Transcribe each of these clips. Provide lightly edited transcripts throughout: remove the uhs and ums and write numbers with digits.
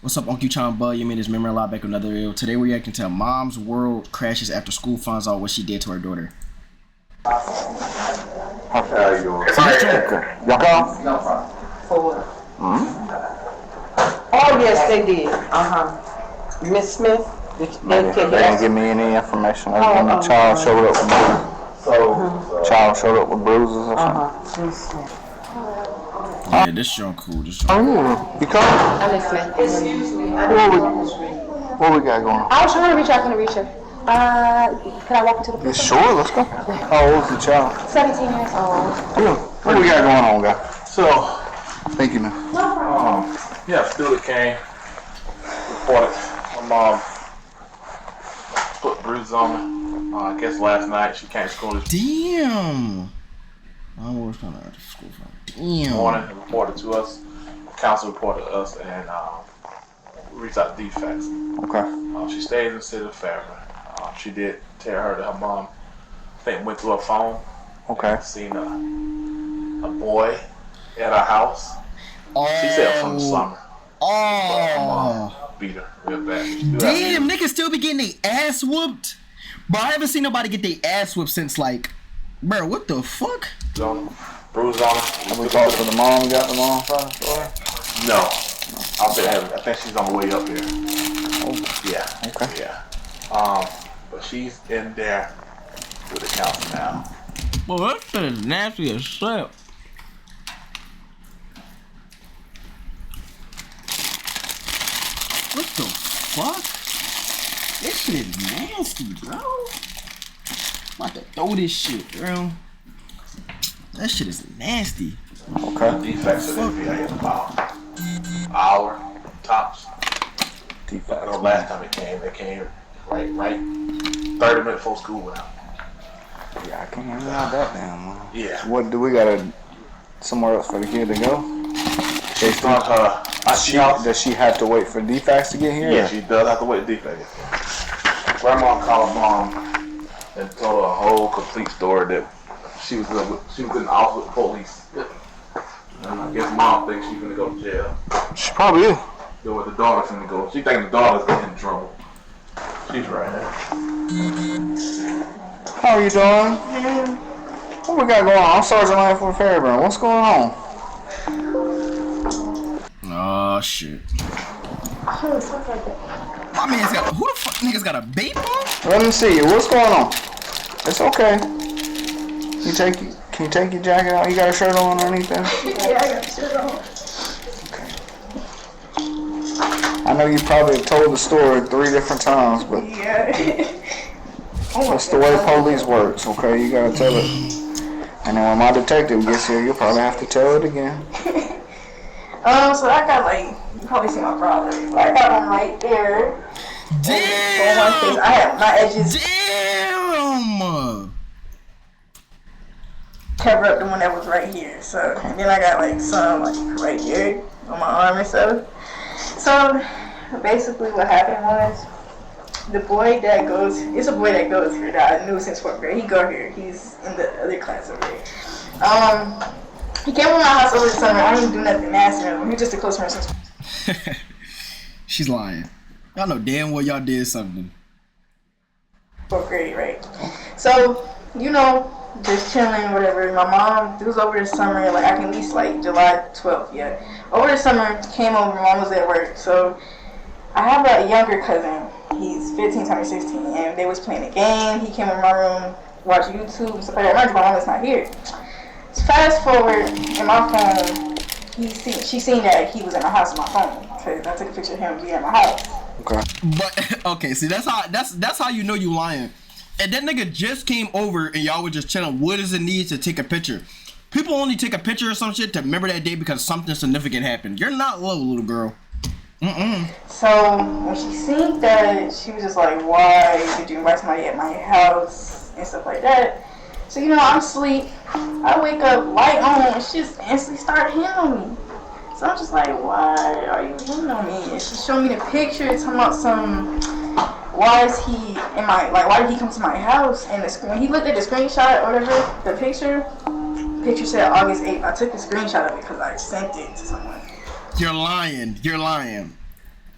What's up, Uncle Chan Bud? You made this memory a lot back with another video. Today we're reacting to Mom's World crashes after school finds out what she did to her daughter. How you doing? Y'all go? No problem. For what? Hmm? Oh, yes, they did. Miss Smith, did They didn't give me any information other than the child showed up with child showed up with bruises or something. Miss Smith. Yeah, this show cool. This show. Oh yeah, you come? I'm listening. Excuse me. What we got going on? I was trying to reach out, can I walk into the You pool? sure? Let's go. How old is the child? 17 years old. Yeah. What we got going on, guy? So, Thank you, man. yeah, student came, reported my mom put bruises on me. I guess last night she came to school this Damn. I was trying to school from. Damn. morning and reported to us. Council reported to us and we reached out to defects. Okay. She stays in the city of Fairburn. She did tell her that her mom, I think, went through her phone. Okay. Seen a boy at her house. She said from the summer. But her mom beat her real bad. Damn, niggas still be getting their ass whooped. Bro, I haven't seen nobody get their ass whooped since like, bro, what the fuck? Bruise on her. Have we talked to the mom? We got the mom from the story? No. I think she's on the way up here. Oh. Yeah. Okay. Yeah. But she's in there with the council now. Well, that shit is nasty as shit. What the fuck? This shit is nasty, bro. I'm about to throw this shit, bro. That shit is nasty. Okay. Defects are going to be here in about an hour tops. Defects. The last time they came right 30 minutes before school went out. Yeah, I can't even have that damn man. Yeah. What do we gotta somewhere else for the kid to go? She's on her. Does she have to wait for defects to get here? Yeah, she does have to wait defects. Grandma called mom and told her a whole complete story that she was in the office with police. And I guess mom thinks she's gonna go to jail. She probably is. Go with the daughter's gonna go. She thinks the daughter's getting in trouble. She's right there. How are you doing? What we got going on? I'm Sergeant Life for Fairburn. What's going on? Oh shit. My man's got who the fuck niggas got a vape on? Let me see you. What's going on? It's okay. Can you take your jacket out? You got a shirt on underneath there? Yeah, I got a shirt on. I know you probably have told the story 3 different times, but that's the way police works, okay? You gotta tell it. And then when my detective gets here, you'll probably have to tell it again. So I got you probably see my brother. I got one right there. Damn! I have my edges Damn! cover up the one that was right here. So and then I got some right here on my arm and stuff. So basically what happened was it's a boy that goes here that I knew since 4th grade. He go here. He's in the other class over there. He came to my house over the summer. I didn't do nothing nasty to him. He was just a close friend since She's lying. Y'all know damn well y'all did something. 4th grade, right? So, just chilling, whatever. My mom, it was over the summer, I can at least July 12th, yeah. Over the summer, came over, mom was at work. So, I have a younger cousin. He's 15, turning 16, and they was playing a game. He came in my room, watched YouTube and stuff like that. Mind you, my mom is not here. So fast forward, in my phone, she seen that he was in my house on my phone. Cause I took a picture of him being at my house. Okay. But okay, see that's how you know you lying. And that nigga just came over and y'all were just chilling. What does it need to take a picture? People only take a picture or some shit to remember that day because something significant happened. You're not low, little girl. So when she seen that, she was just like, "Why did you invite somebody at my house and stuff like that?" So I'm asleep. I wake up, light on, and she just instantly started hitting on me. So I'm just like, "Why are you hitting on me?" And she showed me the picture, talking about why is he in my why did he come to my house? And when he looked at the screenshot or whatever, the picture said August 8th. I took the screenshot of it because I sent it to someone. You're lying. You're lying.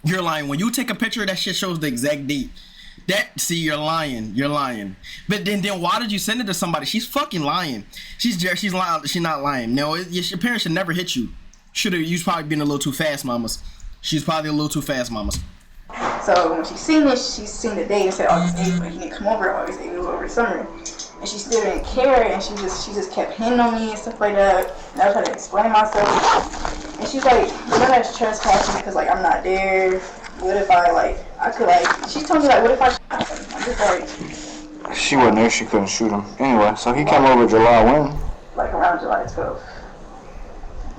You're lying. When you take a picture, that shit shows the exact date. See, you're lying. You're lying. But then why did you send it to somebody? She's fucking lying. She's lying. She's not lying. No, your parents should never hit you. You probably been a little too fast, mamas. She's probably a little too fast, mamas. So when she seen this, she seen the date and said, August 8th, but he didn't come over August 8th, it was over the summer. And she still didn't care, and she just kept hitting on me and stuff like that. And I was trying to explain myself. And she's like, you know that's trespassing because, like, I'm not there. What if she told me, like, what if I shot him? I'm just like... She wasn't there, she couldn't shoot him. Anyway, so he came over July when? Like, around July 12th.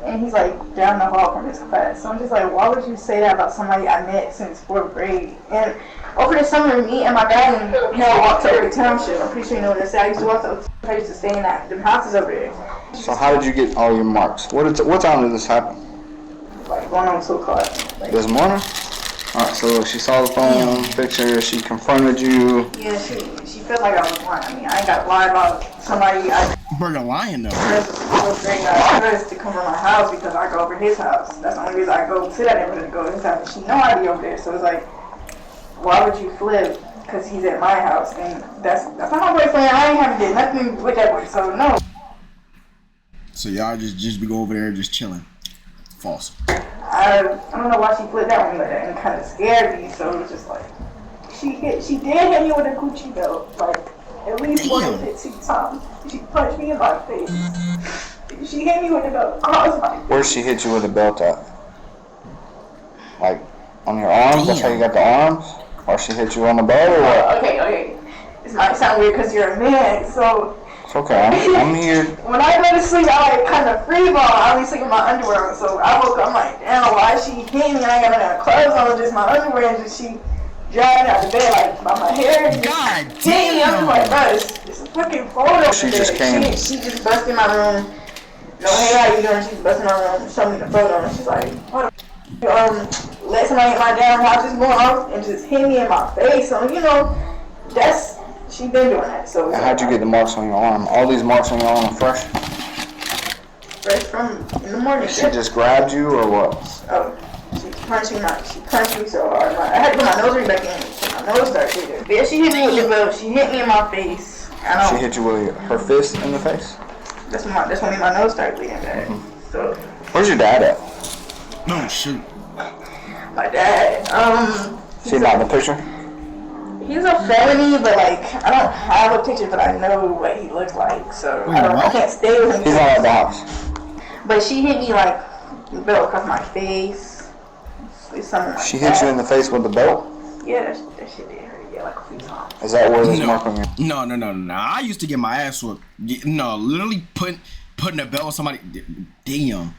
And he's, like, down the hall from his class. So I'm just like, why would you say that about somebody I met since 4th grade? And over the summer, me and my dad and walked to every township. I'm pretty sure you know what I said. I used to walk to, I used to stay in them houses over there. So how did you get all your marks? What time did this happen? Like, going on 2 o'clock. Like, this morning? Alright, so she saw the phone picture, she confronted you. Yeah, she felt like I was lying. I mean, I ain't got to lie about somebody Bro, you're lying though. I trust to come to my house because I go over his house. That's the only reason I go to that neighborhood to go to his house. She know I be over there, so it's like, why would you flip? Because he's at my house, and that's not my boyfriend. I ain't haven't did nothing with that boy, so no. So y'all just be go over there just chilling. False. I don't know why she flipped that one like that, and kind of scared me. So it was just like, she did hit me with a Gucci belt, like at least more than 15 times. She punched me in my face. She hit me with the belt across my face. Where'd she hit you with the belt at? Like on your arms? That's how you got the arms? Or she hit you on the butt or what? Okay. This might sound weird because you're a man, so. It's okay, I'm here. When I go to sleep, I like kind of free ball. I be sleeping with my underwear on, so I woke up, I'm like, damn, why is she hitting me? I ain't got no clothes on, just my underwear, and just she dragging out the bed like by my hair. God damn! I'm just like, bro, it's a fucking photo. She just came. She just busted in my room. No, hey, how you doing? She's busting my room, showing me the photo, and she's like, what the let somebody in my damn house just going off and just hit me in my face. So, she been doing that. So how'd you get the marks on your arm? All these marks on your arm are fresh? Fresh from in the morning. She just grabbed you or what? Oh, she punched me so hard. I had to put my nose ring back in. So my nose started bleeding. Yeah, she hit me with the belt. She hit me in my face. She hit you with her fist in the face? That's when my nose started bleeding back. Mm-hmm. So. Where's your dad at? No, shoot. My dad, See not in the picture? He's a felony, but like I don't have a picture, but I know what he looks like, so I can't stay with him. He's not at the house. But she hit me like the belt across my face. She hit you in the face with the belt? Yeah, that shit did hurt. Yeah, like a few times. Is that where this mark on you? No. I used to get my ass whooped. No, literally putting a belt on somebody. Damn.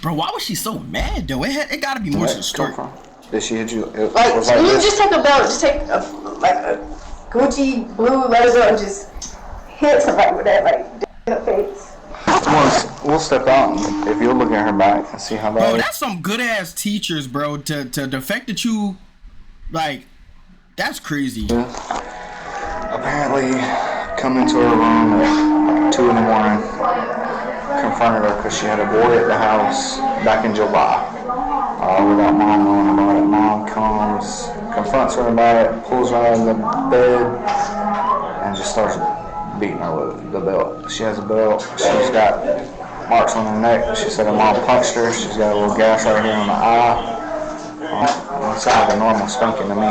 Bro, why was she so mad though? It gotta be more to the story. Did she hit you? Like, you just take a belt, just take a Gucci blue leather belt and just hit somebody with that, like, in the face. We'll step out and if you'll look at her back and see how bad. Bro, that's some good ass teachers, bro. To the fact that you, like, that's crazy. Yeah. Apparently, come into her room at 2 in the morning, confronted her because she had a boy at the house back in July. Without mom knowing about it. Mom comes, confronts her about it, pulls her out of the bed, and just starts beating her with the belt. She has a belt. She's got marks on her neck. She said her mom punched her. She's got a little gash right here on the eye. It sounds like a normal spanking to me.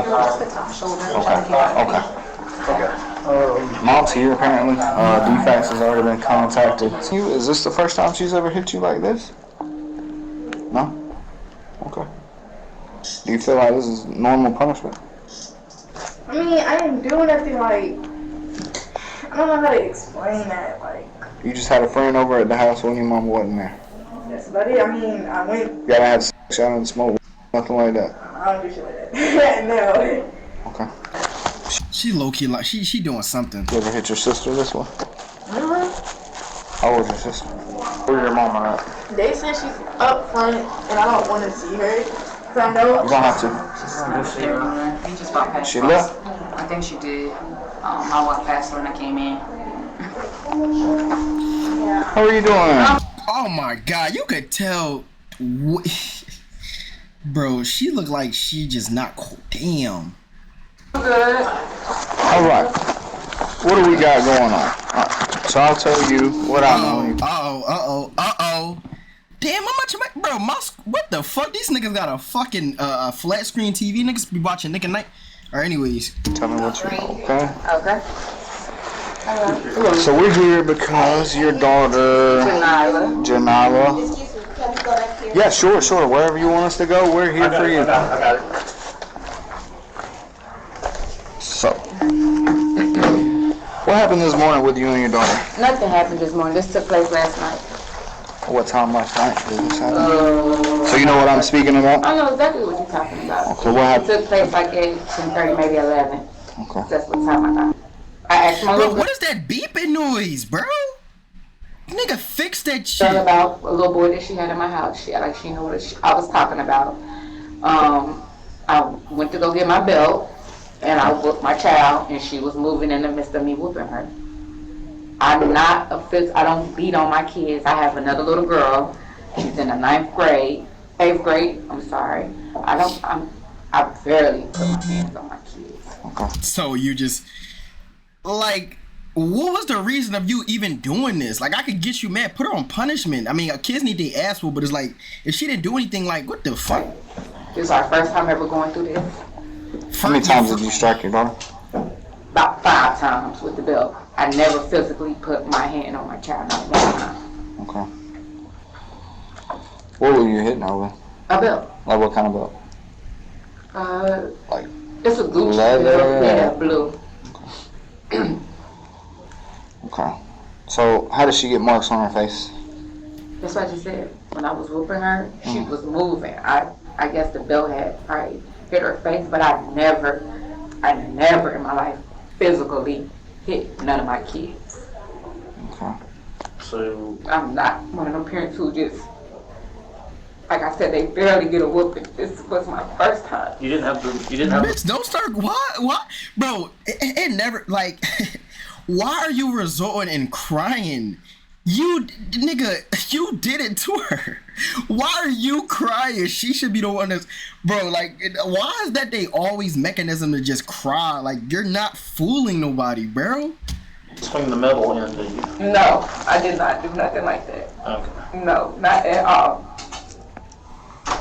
Okay. Mom's here apparently. DFAX has already been contacted. Is this the first time she's ever hit you like this? No? Okay. Do you feel like this is normal punishment? I mean, I didn't do nothing like, I don't know how to explain that, like. You just had a friend over at the house when your mom wasn't there? That's about it. I mean, I went. You gotta have sex out and smoke, nothing like that? I don't do shit like that. No. Okay. She low key like she doing something. You ever hit your sister this way? How old is your sister? Where's your mama at? They said she's up front, and I don't want to see her. Cause I know. You don't have to. He just walked past. She left? I think she did. I walked past her when I came in. How are you doing? Oh my god, you could tell. Bro, she look like she just not cool. Damn. Good. All right. What do we got going on? All right. So I'll tell you what I know. Uh-oh. Damn, how much am I... Bro, what the fuck? These niggas got a fucking flat screen TV. Niggas be watching Nick at Night. Or anyways. Tell me what you know, okay? Okay. So we're here because your daughter, Janila. Yeah, sure. Wherever you want us to go, we're here for you. I got it. So, what happened this morning with you and your daughter? Nothing happened this morning. This took place last night. What time last night did this happen? So you know what I'm speaking about? I know exactly what you're talking about. Okay, what It happened? took place like at 10:30, maybe 11. Okay. That's what time I got. I asked my Bro, little what is that beeping noise, bro? Nigga, fix that girl shit. about a little boy that she had in my house. She knew what I was talking about. I went to go get my belt, and I whooped my child, and she was moving in the midst of me whooping her. I'm not a fifth. I don't beat on my kids. I have another little girl. She's in the 8th grade. I'm sorry. I barely put my hands on my kids. So you just... Like... What was the reason of you even doing this? Like, I could get you mad. Put her on punishment. I mean, kids need their ass whooped, but it's like, if she didn't do anything, like, what the fuck? This is our first time ever going through this. How many times did you strike your daughter? About 5 times with the belt. I never physically put my hand on my child, not one time. Okay. What were you hitting her with? A belt. Like what kind of belt? Like It's a Gucci leather? belt. Yeah, blue. Okay. So how did she get marks on her face? That's what I just said. When I was whooping her, she was moving. I guess the belt had probably hit her face, but I never in my life physically hit none of my kids. Okay. So I'm not one of them parents who just, like I said, they barely get a whooping. This was my first time. you didn't have Bitch, don't start... What? Bro, it never... Like... Why are you resorting and crying? You did it to her. Why are you crying? She should be the one that's... Bro, like, why is that they always mechanism to just cry? Like, you're not fooling nobody, bro. swing the metal in, did you? No, I did not do nothing like that. Okay. No, not at all.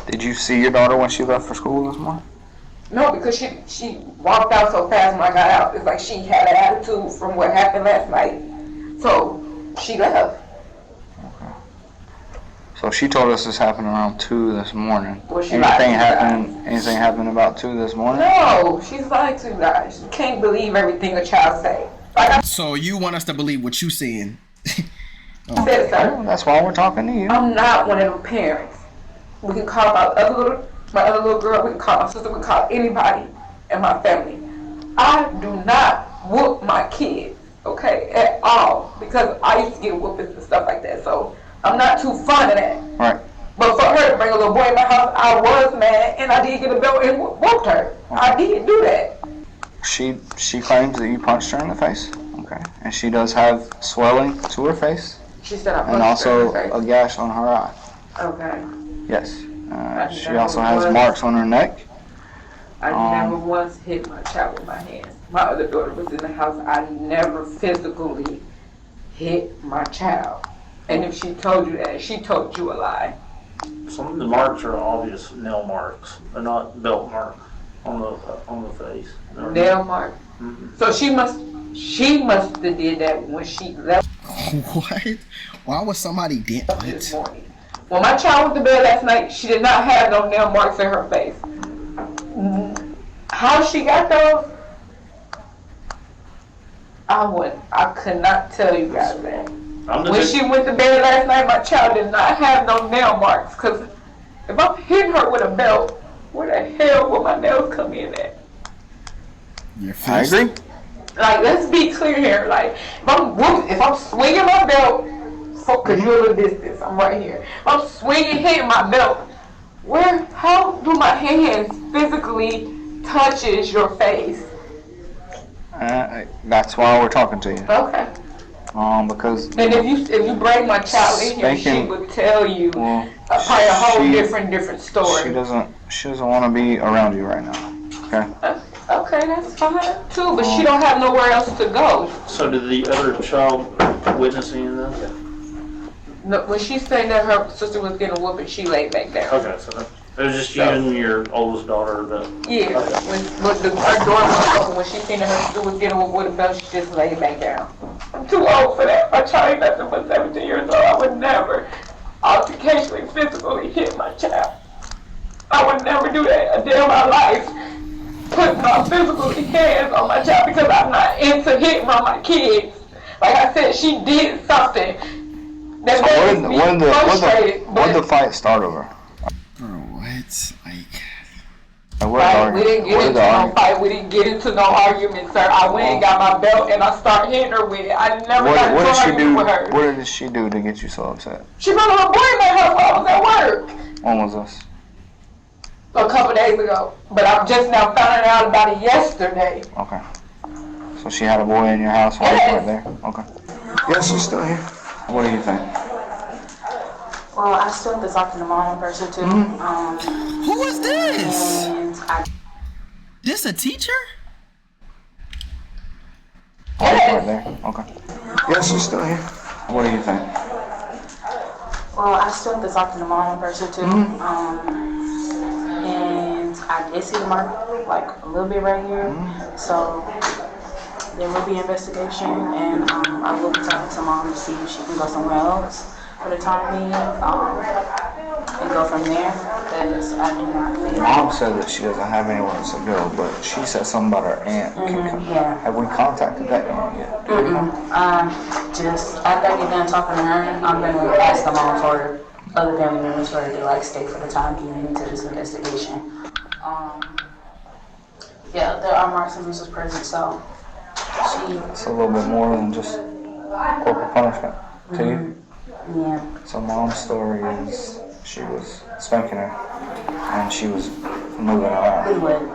Did you see your daughter when she left for school this morning? No, because she walked out so fast when I got out. It's like she had an attitude from what happened last night. So she left. So she told us this happened around 2 this morning. Well, she lied to you Anything happened about 2 this morning? No, she's lying to you guys. You can't believe everything a child say. Like I So you want us to believe what you saying? said, sir, That's why we're talking to you. I'm not one of them parents. We can call my other little girl, we can call my sister, we can call anybody in my family. I do not whoop my kids, okay, at all. Because I used to get whoopings and stuff like that. So I'm not too fond of that. Right. But for her to bring a little boy in my house, I was mad, and I did get a belt and whooped her. I did do that. She claims that you punched her in the face. Okay. And she does have swelling to her face She said I punched and also her in the a gash on her eye. face. Okay. Yes. She also has marks on her neck. I never once hit my child with my hands. My other daughter was in the house. I never physically hit my child. And if she told you that, she told you a lie. Some of the marks are obvious nail marks. They're not belt marks on the face. They're Nail mark. Mhm. So she must have did that when she left What? Why was somebody this damn? morning. When my child went to bed last night, she did not have no nail marks in her face. How she got those? I could not tell you guys that. When she went to bed last night, my child did not have no nail marks. Cause if I'm hitting her with a belt, where the hell will my nails come in at? Your I face. agree. Like, let's be clear here. Like, if I'm swinging my belt, cause you're a little distance, I'm right here. If I'm swinging, hitting my belt, how do my hands physically touches your face? That's why we're talking to you. Okay. Because And if you bring my child in here, she Spanking- would tell you well, probably a whole she- different story. she doesn't want to be around you right now. Okay. Okay, that's fine too, but she don't have nowhere else to go. So did the other child witness any of this? No, when she said that her sister was getting a whooping, she laid back down. Okay, so it was just you and your oldest daughter that. Yeah, her door was open, when she seen that her sister was getting a with a belt, she just laid back down. I'm too old for that. My child ain't nothing but 17 years old. I would never altercationally, physically hit my child. I would never do that a day of my life. Put my physical hands on my child because I'm not into hitting on my kids. Like I said, she did something that made me frustrated. When the fight start over? Bro, what? Like, Right, we didn't get into no fight. We didn't get into no argument, sir. I went and got my belt and I started hitting her with it. I never got into an argument with her. What did she do to get you so upset? She brought her boyfriend her while I was at work When was this? a couple days ago. But I'm just now finding out about it yesterday. Okay. So she had a boy in your house while you Yes. weren't there? Okay. Yes, she's still here. What do you think? Well, I still have to talk to the mom in person too. who is this? And I This a teacher? Oh, you weren't there? Okay. Yes, she's still here. What do you think? well, I still have to talk to the mom in person too. And I did see the mark like a little bit right here. So there will be investigation, and I will be talking to mom to see if she can go somewhere else for the time being, and go from there. Because I do not feel. Mom said that she doesn't have anywhere else to go, but she said something about her aunt. Yeah. Have we contacted that aunt yet? Just after I get done talking to her, I'm gonna ask the mom for other family members for her to like stay for the time being until this investigation. Yeah, there are marks and bruises present, so It's a little bit more than just corporal punishment to you. yeah. So mom's story is she was spanking her and she was moving around. Who would?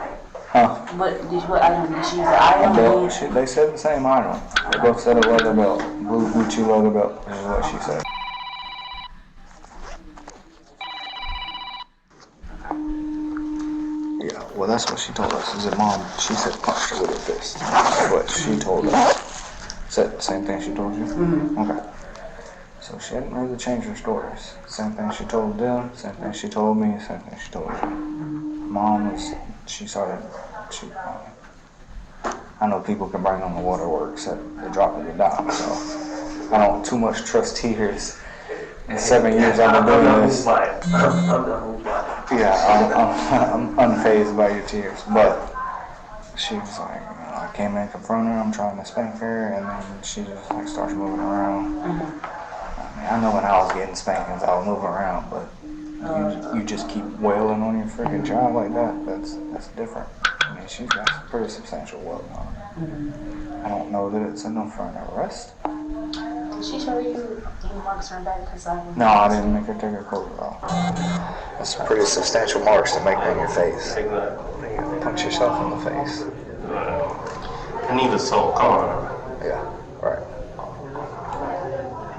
Huh? What item did she use? The A item? belt. They said the same item. They both said a leather belt. Blue Gucci leather belt is what she said. Yeah, well that's what she told us. Is that mom, she said punched her with her fist. That's what she told us. Said the same thing she told you? Okay. So she hadn't really changed her stories. Same thing she told them, same thing she told me, same thing she told you. Mom was, I know people can bring on the waterworks at the drop of the dime, so I don't too much trust tears. In 7 years I've been doing this. Yeah, I'm unfazed by your tears, but she was like, I came in, confronted her, I'm trying to spank her, and then she just like starts moving around. I mean, I know when I was getting spankings, I was moving around, but you just keep wailing on your freaking child like that, that's different. I mean, she's got some pretty substantial welt on her. I don't know that it's enough for an arrest. Did she show you any marks on her back? Because No, I didn't make her take her clothes off. That's some pretty substantial marks to make on your face. You punch yourself in the face. I need assault, come on. Yeah, right.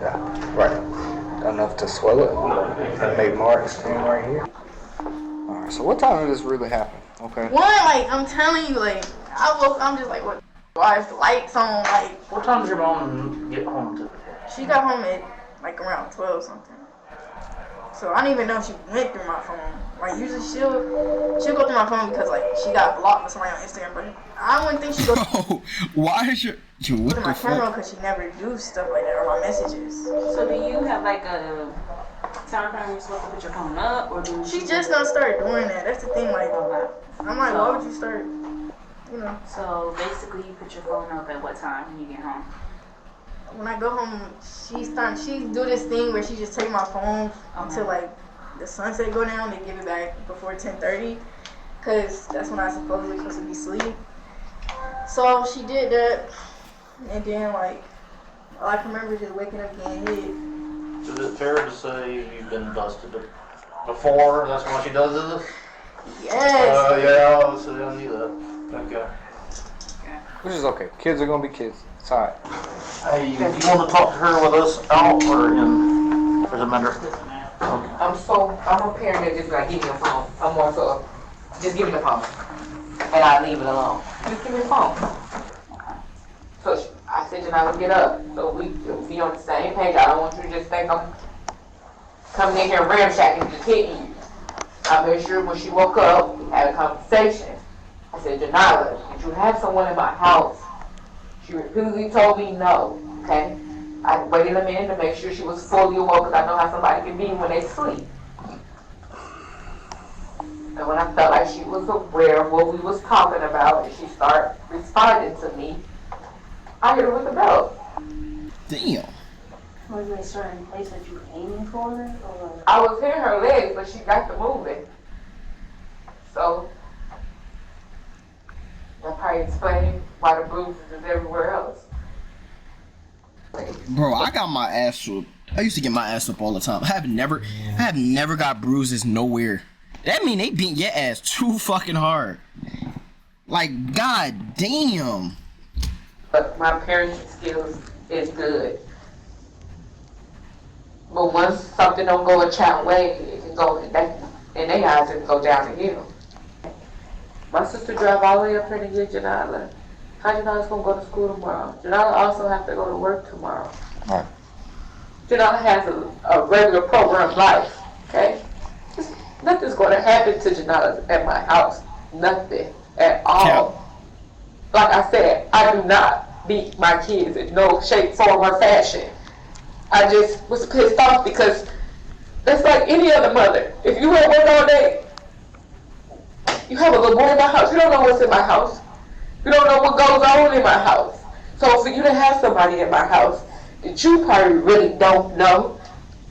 Yeah, right. Enough to swell it. And made marks right here. Alright, so what time did this really happen? Okay. One, like, I'm telling you, like, I'm just like, what? Why is the lights on? Like, What time did your mom get home to? she got home at, like, around 12 something. So I didn't even know she went through my phone. Like, usually she'll go through my phone because, like, she got blocked with somebody on Instagram, but I wouldn't think she'd go Bro, why is your what through my the camera fuck? because she never do stuff like that or my messages. So do you have like a time frame you're supposed to put your phone up, or do She just gonna start doing that. That's the thing, like, I'm like, why would you start, you know? So basically, you put your phone up at what time when you get home? When I go home, she do this thing where she just take my phone until like the sunset go down. They give it back before 10:30, cause that's when I supposedly supposed to be asleep. So she did that, and then like all I can remember is just waking up getting hit. Is it fair to say you've been busted before? That's why she does this? Yes. Yeah, so I knew that. Okay. Which is okay. Kids are gonna be kids. It's alright. Hey, you want to talk to her with us out or in, or does it matter? I'm a parent that just like, give me a phone. I'm more so, just give me the phone. And I leave it alone. Just give me the phone. So I said, Janila, get up. So we be on the same page. I don't want you to just think I'm coming in here ramshacking, just hitting you. I made sure when she woke up, we had a conversation. I said, Janila, did you have someone in my house? She repeatedly told me no, okay? I waited a minute to make sure she was fully awoke because I know how somebody can be when they sleep. And when I felt like she was aware of what we was talking about and she started responding to me, I hit her with the belt. Damn. Was there a certain place that you were aiming for, or? I was hitting her legs, but she got to moving. So, that probably explains why the bruises is everywhere else. Bro, I got my ass whooped. I used to get my ass up all the time. I have never got bruises nowhere. That mean they beat your ass too fucking hard. Like, god damn. But my parenting skills is good. But once something don't go a child way, it can go, in their eyes, it can go down the hill. My sister drove all the way up here to get Janila. How Janala's gonna go to school tomorrow? Janila also have to go to work tomorrow. Right. Janila has a regular program life, okay? Nothing's gonna happen to Janila at my house. Nothing at all. Yeah. Like I said, I do not beat my kids in no shape, form, or fashion. I just was pissed off because that's like any other mother. If you at work all day, you have a little boy in my house, you don't know what's in my house. You don't know what goes on in my house. So for you to have somebody in my house that you probably really don't know,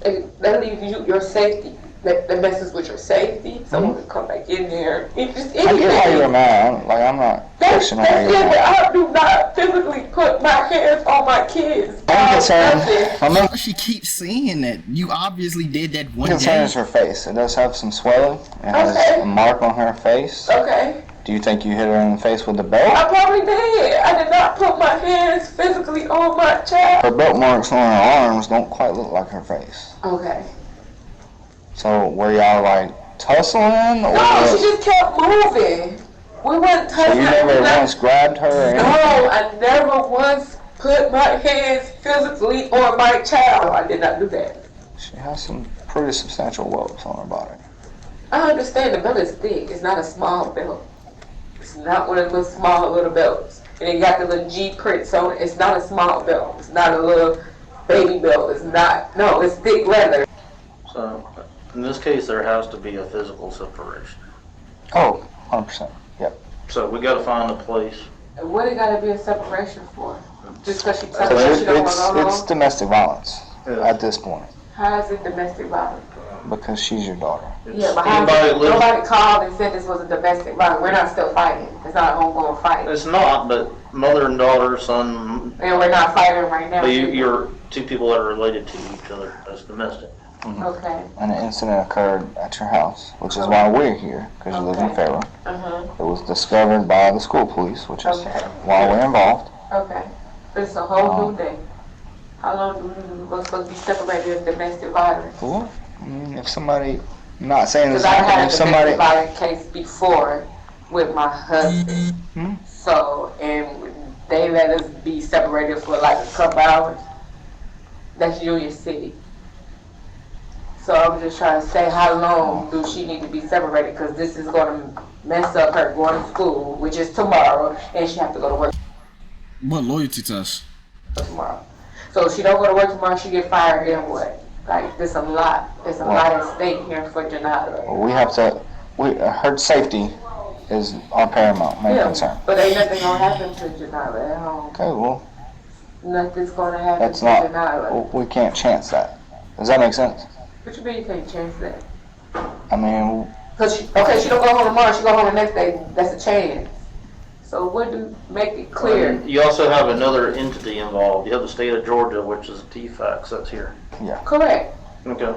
that leaves you your safety. That messes with your safety. Someone can come back in there. It's just anything. I get why you're mad. Like, I'm not questioning why you're mad. I do not physically put my hands on my kids. I'm concerned. She keeps saying that. You obviously did that one My concern day. is her face. It does have some swelling. It has a mark on her face. Okay. Do you think you hit her in the face with the belt? I probably did. I did not put my hands physically on my child. Her belt marks on her arms don't quite look like her face. Okay. So were y'all like tussling? Or No, she just kept moving. We weren't so touching. you never once grabbed her or anything? No, I never once put my hands physically on my child. I did not do that. She has some pretty substantial welts on her body. I understand the belt is thick. It's not a small belt. It's not one of those small little belts. And it got the little G prints on it. It's not a small belt. It's not a little baby belt. It's not. No, it's thick leather. So, in this case, there has to be a physical separation. Oh, 100%. Yep. So we got to find a place. What it got to be a separation for? Just because she So touched me, she don't want to go it's home? domestic violence Yeah. at this point How is it domestic violence? because she's your daughter. Yeah, but how Anybody is it, lives- nobody called and said this was a domestic violence. We're not still fighting. It's not an ongoing fight. It's not, but mother and daughter, son, And we're not fighting right now. but you're two people that are related to each other. That's domestic. Okay. And an incident occurred at your house, which is why we're here, because you live in Okay. Fairwood. Uh-huh. It was discovered by the school police, which is Okay. why we're involved. Okay. It's a whole new day. How long do we supposed to be separated as domestic violence? Cool. I mean, if somebody, I'm not saying this Because I had a happened, if somebody, domestic violence case before with my husband. Hmm. So, and they let us be separated for like a couple hours. That's Union City. So I'm just trying to say, how long do she need to be separated? Because this is going to mess up her going to school, which is tomorrow, and she have to go to work What loyalty test? tomorrow. So if she don't go to work tomorrow, she get fired, then what? Like, there's a lot. There's a lot at stake here for Janata. we have to, her safety is our paramount main concern. But ain't nothing gonna happen to Janata at home. Okay, well, Nothing's gonna happen that's to not, Janata. we can't chance that. Does that make sense? What you mean you can't chance that? I mean, Cause she don't go home tomorrow, she go home the next day, that's a chance. So what do, make it clear? You also have another entity involved. You have the state of Georgia, which is TFAX. That's here. Correct. Okay.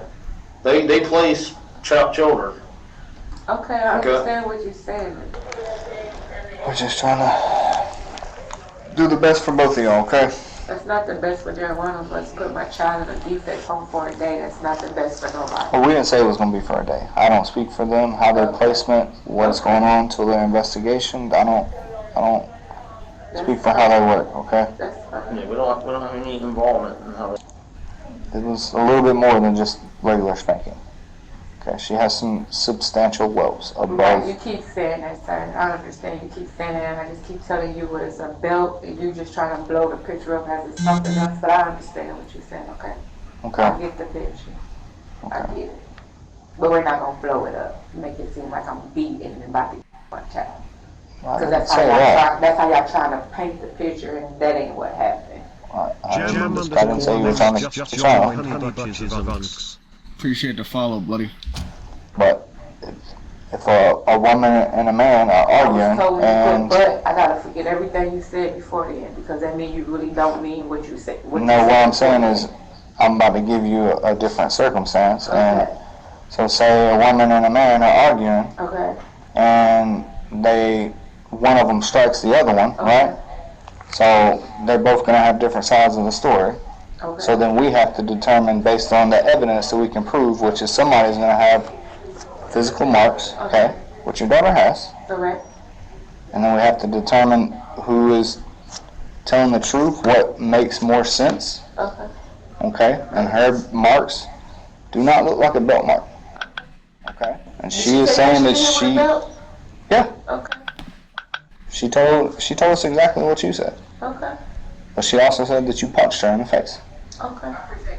They place children. Okay, I understand what you're saying. we're just trying to do the best for both of y'all, okay? That's not the best for neither one of us. Put my child in a defect home for a day. That's not the best for nobody. Well, we didn't say it was going to be for a day. I don't speak for them, how their placement, what's going on till their investigation. I don't speak for how they work, okay? That's fine. Yeah, we don't have any involvement in how. It was a little bit more than just regular spanking. Okay, she has some substantial welts Right, above. you keep saying that, sir. I understand. You keep saying that, and I just keep telling you what it's a belt, and you just trying to blow the picture up as it's something else. But I understand what you're saying. Okay. I Okay, get the picture. I okay. get it. But we're not gonna blow it up. Make it seem like I'm beating and about to my child. I Because didn't that's how say y'all that. that's how y'all trying to paint the picture, and that ain't what happened. I didn't say you were trying to try. Honey Bunches of Unks. Appreciate the follow, buddy. But if a woman and a man are I was arguing told you and but I gotta forget everything you said before then, because that means you really don't mean what you said. what I'm saying is I'm about to give you a different circumstance. And Okay. so say a woman and a man are arguing Okay. and one of them strikes the other one, Okay. right? So they're both going to have different sides of the story. Okay. So then we have to determine based on the evidence that we can prove, which is somebody's going to have physical marks, okay, which your daughter has. Correct. And then we have to determine who is telling the truth, what makes more sense, Okay. okay? And her marks do not look like a belt mark, okay? And she is saying that yeah, Okay. she told us exactly what you said. Okay. But she also said that you punched her in the face. Okay.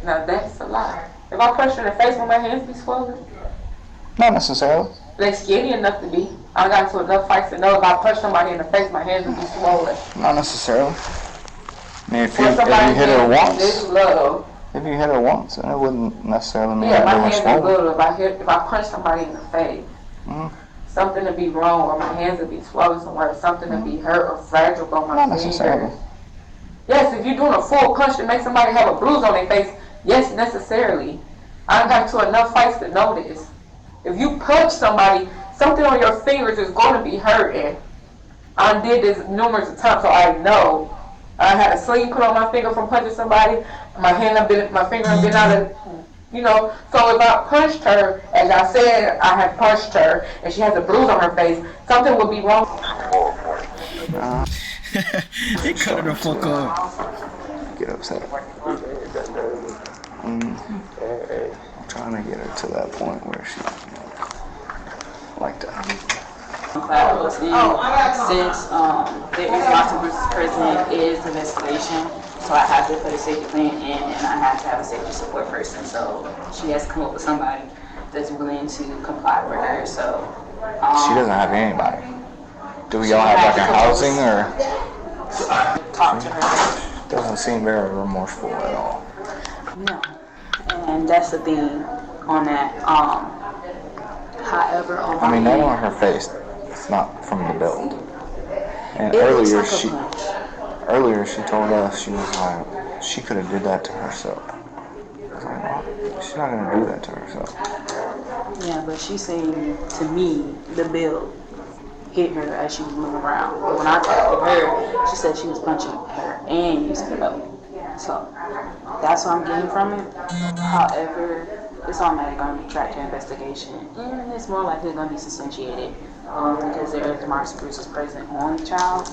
Now that's a lie. If I punch her in the face, will my hands be swollen? Not necessarily. They're skinny enough to be. I got into enough fights to know if I punch somebody in the face, my hands will be swollen. Not necessarily. I mean, if you hit her This once, low. then it wouldn't necessarily mean Yeah, my that they were hands are swollen. little. If I punch somebody in the face, something to be wrong, or my hands will be swollen somewhere, something to be hurt or fragile on my Not finger. necessarily. Yes, if you're doing a full punch to make somebody have a bruise on their face, yes, necessarily. I got to enough fights to know this. If you punch somebody, something on your fingers is going to be hurting. I did this numerous times, so I know. I had a sling put on my finger from punching somebody. My finger have been out of, So if I punched her, as I said, I had punched her, and she has a bruise on her face, something would be wrong. He cut her the fuck up. Get upset. I'm trying to get her to that point where she like that. Since there is Martin versus President is the investigation, so I have to put a safety plan in, and I have to have a safety support person. So she has to come up with somebody that's willing to comply with her. So She doesn't have anybody. Do we all have like a housing or? talk to her. Doesn't seem very remorseful at all. No, and that's the thing on that. However, on I mean, my that end, on her face, it's not from the build. And it looks earlier like a punch. earlier she told us, she was like, she could have did that to herself. I was like, well, she's not gonna do that to herself. Yeah, but she's saying to me, the bill hit her as she was moving around. But when I talked to her, she said she was punching her and using the belt. So that's what I'm getting from it. However, it's automatically going to be tracked to investigation, and it's more likely going to be substantiated because there is marks and bruises present on the child.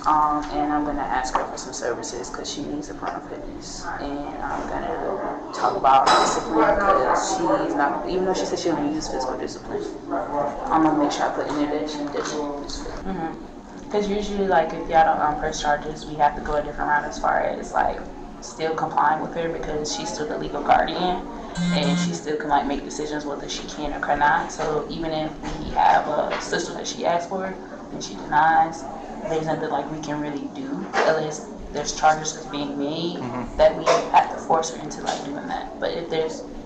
And I'm going to ask her for some services because she needs a parental fitness. And I'm going to talk about discipline because she's not, even though she said she don't use physical discipline, I'm going to make sure I put in there that she doesn't use physical. Because usually, like, if y'all don't press charges, we have to go a different route as far as, like, still complying with her because she's still the legal guardian. And she still can, like, make decisions whether she can or cannot. So even if we have a sister that she asks for and she denies, there's nothing like we can really do unless there's charges that's being made that we have to force her into like doing that. But if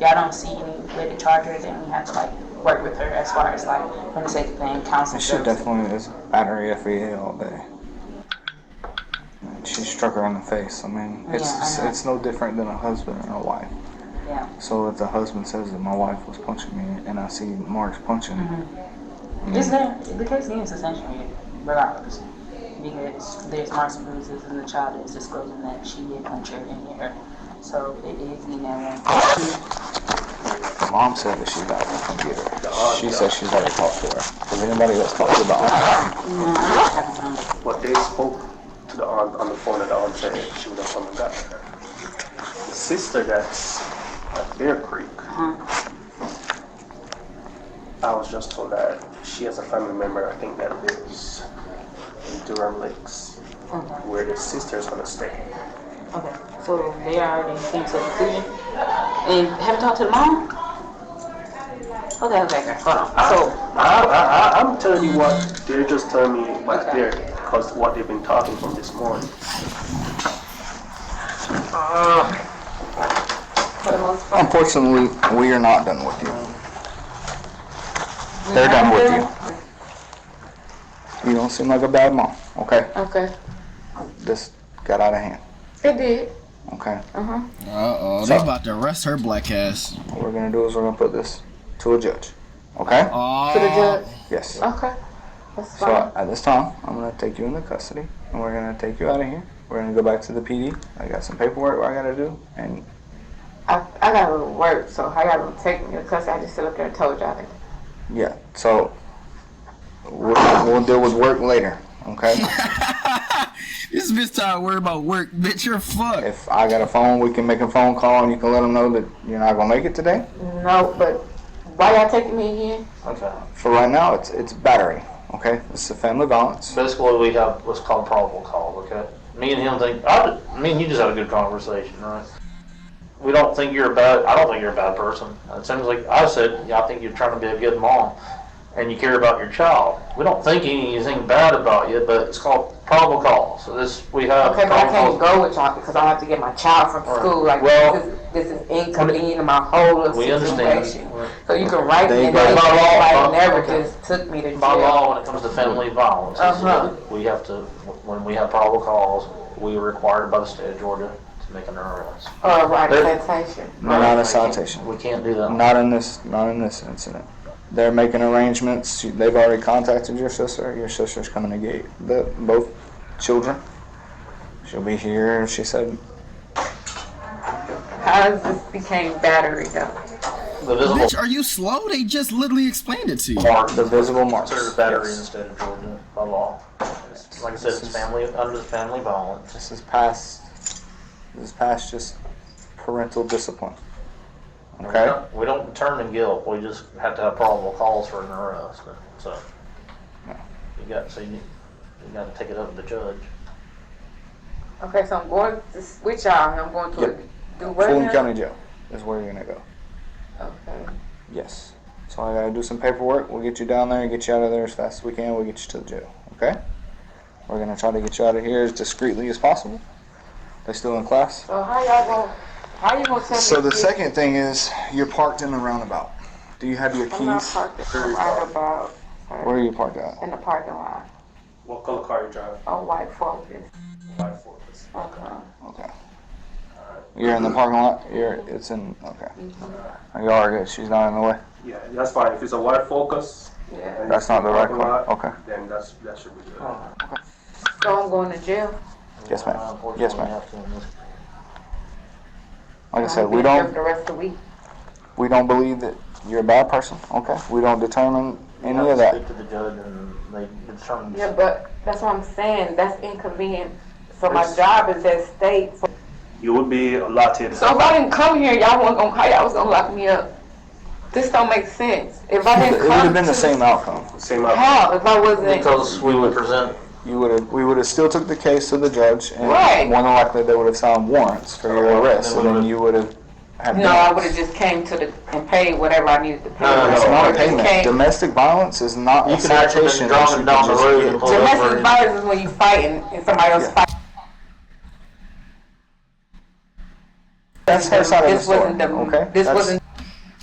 y'all don't see any way to charge her, then we have to like work with her as far as like from the sake of paying counseling. She definitely is battery FEA all day. She struck her in the face. I mean, it's no different than a husband and a wife. Yeah. So if the husband says that my wife was punching me and I see Mark's punching, It's there. The case is essentially regardless. because there's marks and bruises, and the child is disclosing that she did punch her and hit her. So it is E911. The mom said that she's not going to get her. She said she's already talked to her. Has anybody else talked to the aunt? No, I haven't. But they spoke to the aunt on the phone, and the aunt said she would have come and got her. The sister that's at Bear Creek, I was just told that she has a family member, I think, that lives in Durham Lakes, where the sister is going to stay. Okay, so they already came to a conclusion? And haven't talked to the mom? Okay, hold on. So, I'm telling you what they're just telling me right there, because what they've been talking from this morning. for the most part, Unfortunately, we are not done with you. They're done with you. You don't seem like a bad mom, okay? Okay. This got out of hand, It did. okay? Uh-oh, they about to arrest her black ass. What we're gonna do is we're gonna put this to a judge, okay? To the judge. Yes. Okay. That's So fine. at this time, I'm gonna take you into custody, and we're gonna take you out of here. We're gonna go back to the PD. I got some paperwork I gotta do, and I gotta go to work, so how y'all gonna take me to custody? I just sit up there and told y'all that. yeah. So we'll deal with work later, okay? This bitch trying to worry about work. Bitch, you're fucked. If I got a phone, we can make a phone call, and you can let them know that you're not gonna make it today. No, but why y'all taking me again? Okay. For right now, it's battery, okay? It's a family violence. Basically, we have what's called probable cause, okay? Me and him think, me and you just had a good conversation, right? We don't think you're a bad, I don't think you're a bad person. It seems like I said, yeah, I think you're trying to be a good mom and you care about your child. We don't think anything bad about you, but it's called probable cause. So we have Okay, but I probable can't go with y'all because I have to get my child from school. Like, Well, this is inconvenient in my whole little we situation. understand. So you can write me and By law, never okay. just took me to jail. By law, when it comes to family violence, we have to, when we have probable cause, we are required by the state of Georgia to make an arrest. Or write a citation. Not a citation. We can't do that. Not in this incident. They're making arrangements. They've already contacted your sister. Your sister's coming to get both children. She'll be here. She said. How does this became battery though? The visible Bitch, are you slow? They just literally explained it to you. mark, The visible marks. considered battery in the Yes. state of Georgia by law. Like I said, it's under family violence. This is past just parental discipline. Okay. We don't determine guilt. We just have to have probable cause for an arrest. So you got to take it up to the judge. Okay, so I'm going to switch y'all and I'm going to Yep. do what Fulton now? County Jail is where you're gonna go. Okay. Yes. So I gotta do some paperwork. We'll get you down there and get you out of there as fast as we can. We'll get you to the jail. Okay? We're gonna try to get you out of here as discreetly as possible. They still in class? So how you gonna tell me? So the second thing is you're parked in the roundabout. Do you have your I'm not keys? parked at the roundabout. Where are you parked at? In the parking lot. What color car you drive? On White Focus. White Focus. Okay. Okay. You're in the parking lot? It's in, okay. You are good. She's not in the way? Yeah, that's fine. If it's a white Focus, Yeah. and That's it's not in the right parking car. lot, Okay. then that should be good. So I'm going to jail. Yes, ma'am. Unfortunately, Yes, we ma'am. have to in this. Like I said, I'll be we there don't for the rest of the week. believe that you're a bad person. Okay? We don't determine any You of have to that. speak to the judge and they determine. Yeah, but that's what I'm saying. That's inconvenient. So my job is at state. You would be allotted. So if I didn't come here, y'all wasn't gonna, how y'all was gonna lock me up? This don't make sense. If I It didn't would come have been the to same outcome. Same out. how? If I wasn't, Because we would present, We would have still took the case to the judge, and Right. more than likely they would have signed warrants for your arrest, and then you would have had. no, I would have just came to and paid whatever I needed to pay. No, It's not a Or just payment. came- Domestic violence is not you a could actually citation been that you driving can down the just road get. and pull over. Domestic violence is when you fighting and somebody else Yeah. fighting. That's her side of the This story. wasn't Okay. This That's- wasn't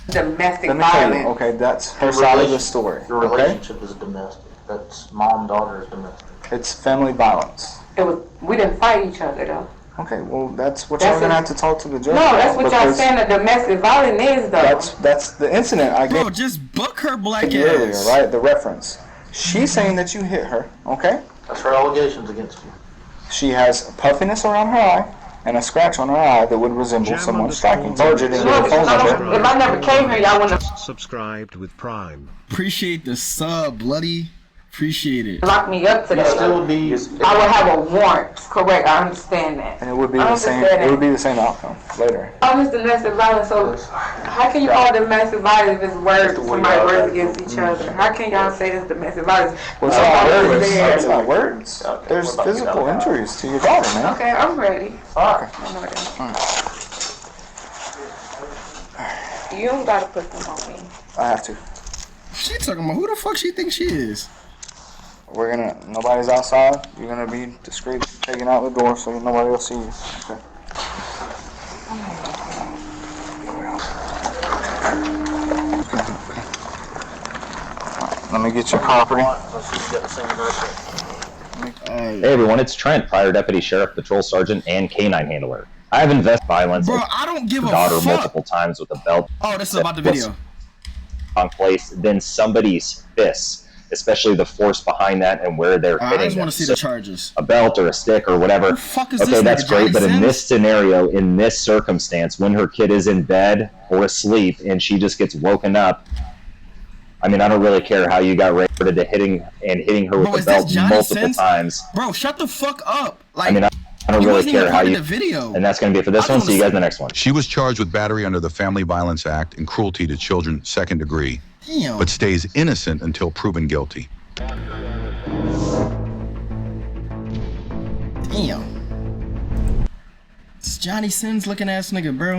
domestic Let me tell you. violence. Okay, that's her Your side of the relation- story. your Okay. relationship is domestic. That's mom-daughter is domestic. It's family violence. It was. We didn't fight each other though. Okay. Well, that's what That's y'all gonna a- have to talk to the judge. No, that's about, what y'all because saying. The domestic violence is though. That's the incident I gave Bro, just book her black you earlier, ass. right? The reference. She's saying that you hit her. Okay. That's her allegations against you. She has puffiness around her eye and a scratch on her eye that would resemble someone striking. Charge it into the phone number. If I never came here, y'all wouldn't have Subscribed with Prime. Appreciate the sub, bloody. Appreciate it. locked me up today. Still be. I would have a warrant. Correct. I understand that. And it would be I the same. understand It would be the same outcome later. Oh, it's domestic violence. So how can you call it domestic violence if it's words, somebody words against each other? How can y'all say it's domestic violence? Well, it's not words. It's not words. There's physical injuries to your daughter, man. Okay, I'm ready. Alright. I know that. You don't gotta put them on me. I have to. She talking about who the fuck she thinks she is. Nobody's outside. You're gonna be discreet, taking out the door so nobody will see you. Okay. Let me get your property. Hey everyone, it's Trent, prior deputy sheriff, patrol sergeant, and canine handler. I have invested violence Bro, I don't give a daughter fuck. multiple times with a belt. Oh, this is about the video. On place, then somebody's fists, especially the force behind that and where they're I hitting just want to them. see the charges. A belt or a stick or whatever. Who the fuck is Okay, this that's nigga, great, but Johnny in Sins? this scenario, in this circumstance, when her kid is in bed or asleep and she just gets woken up, I mean, I don't really care how you got rated to hitting her Bro, with is the this belt Johnny multiple Sins? times. Bro, shut the fuck up. Like, I mean, I don't you really wasn't even care how part of you. the video. And that's going to be it for this I one. just See you wanna guys in the next one. She was charged with battery under the Family Violence Act and cruelty to children, second degree, Damn. but stays innocent until proven guilty. Damn. It's Johnny Sins looking ass nigga, bro.